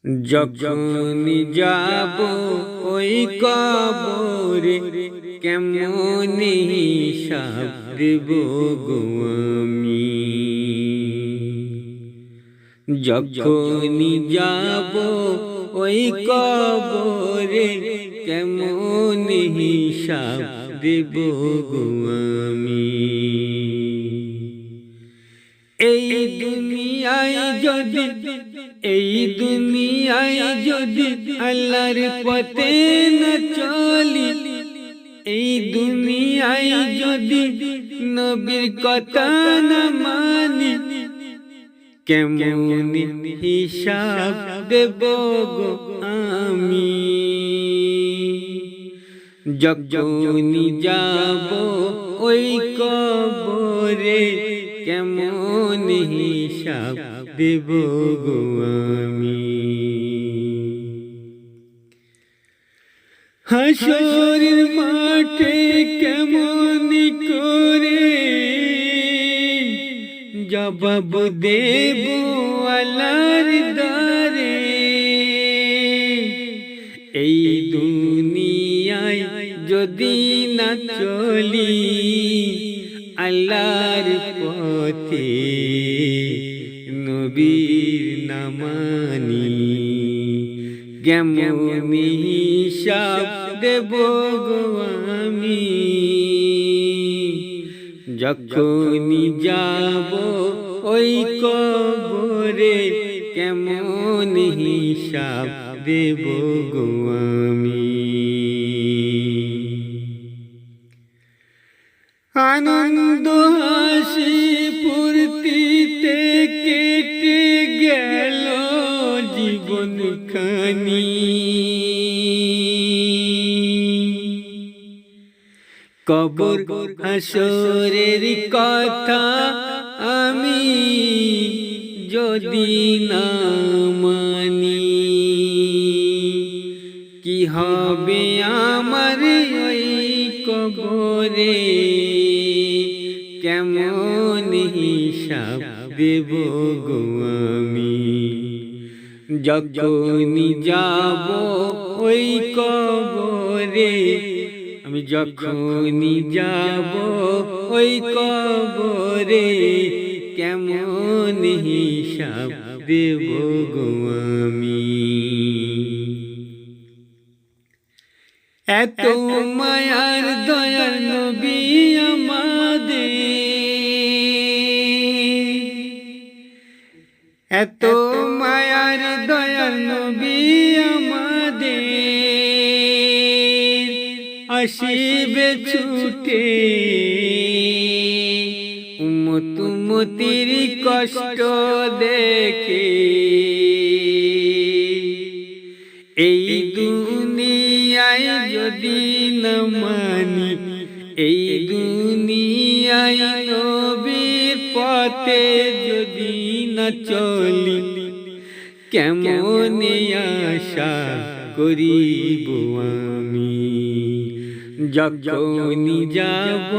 যখন যাব ওই কবরে কেমন হিসাব দেব গো আমি। যখন যাব ওই কবরে কেমন হিসাব দেব গো আমি। এই দুনিয়ায় যদি আল্লাহর পথে না চলি, এই দুনিয়ায় যদি নবীর কথা না মানি, কেমন হিসাব দেব গো আমি। যখন যাব ওই কবরে কেমন হিসাব দেব গো আমি। হাসরের মাঠে কেমন করে জবাব দেব আল্লাহর দ্বারে। এই দুনিয়ায় যদি না চলি আল্লাহর পথে, নবীর না মানি, কেমন হিসাব দেব গো আমি। যখন যাব ওই কবরে কেমন হিসাব দেব গো আমি। আনন্দ হাসি ফুর্তিতে কেটে গেল জীবন খানি, কবর হাসরের কথা আমি যদি না মানি, কি হবে আমার ওই কবরে কেমন হিসাব দেব গো আমি। যখন যাব ওই কবরে, আমি যখন যাব ওই কবরে কেমন হিসাব দেব গো আমি। এত মায়ার দয়ার নবী আমাদের, এত মায়ার দয়ার নবী আমাদের, আসিবে ছুটে উম্মতির কষ্ট দেখে। এই দুনিয়ায় যদি না মানি, এই দুনিয়ায় নবীর পথে যদি না চলি, কেমন আশা করিব আমি। যখন যাব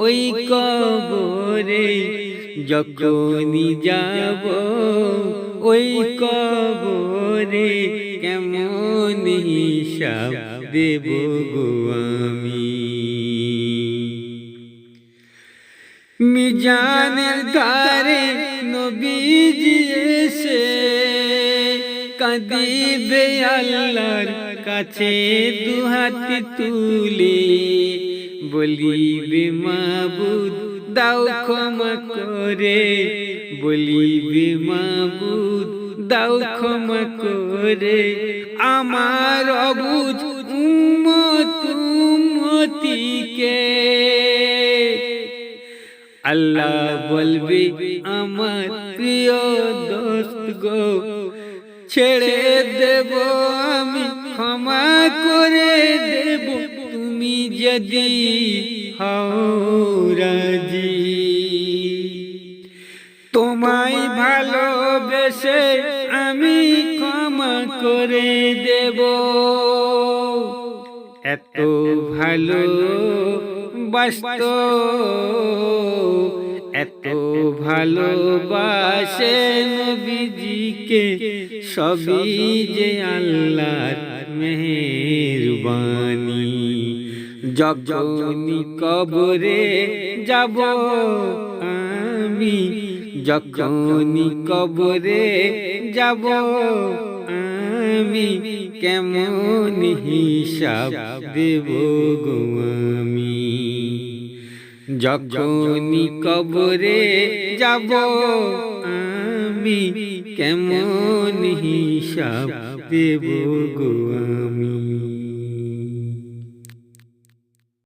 ওই কবরে, যখন যাব ওই কবরে কেমন হিসাব দেব গো আমি। মিজানের ধারে নবীজি এসে কাঁদিবে আল্লাহর কাছে দুহাত তুলে, বলিবে মাবুদ দাও ক্ষমা করে, বলিবে মাবুদ দাও ক্ষমা করে, আমার অবুঝ উম্মতিকে। আল্লাহ বলবে আমার প্রিয় দোস্ত গো, ছেড়ে দেব আমি, ক্ষমা করে দেব, তুমি যদি হও রাজি। তোমায় ভালোবেসে আমি ক্ষমা করে দেব। এত ভালো বাসত, এত এত ভালোবাসে নবীজিকে, সবই যে আল্লাহর মেহেরবানি। যখনই কবরে যাব আমি, যখনই কবরে যাব আমি, কেমন হিসাব দেব গো আমি। যখনই কবরে যাব আমি, কেমন হিসাব দেব গো আমি।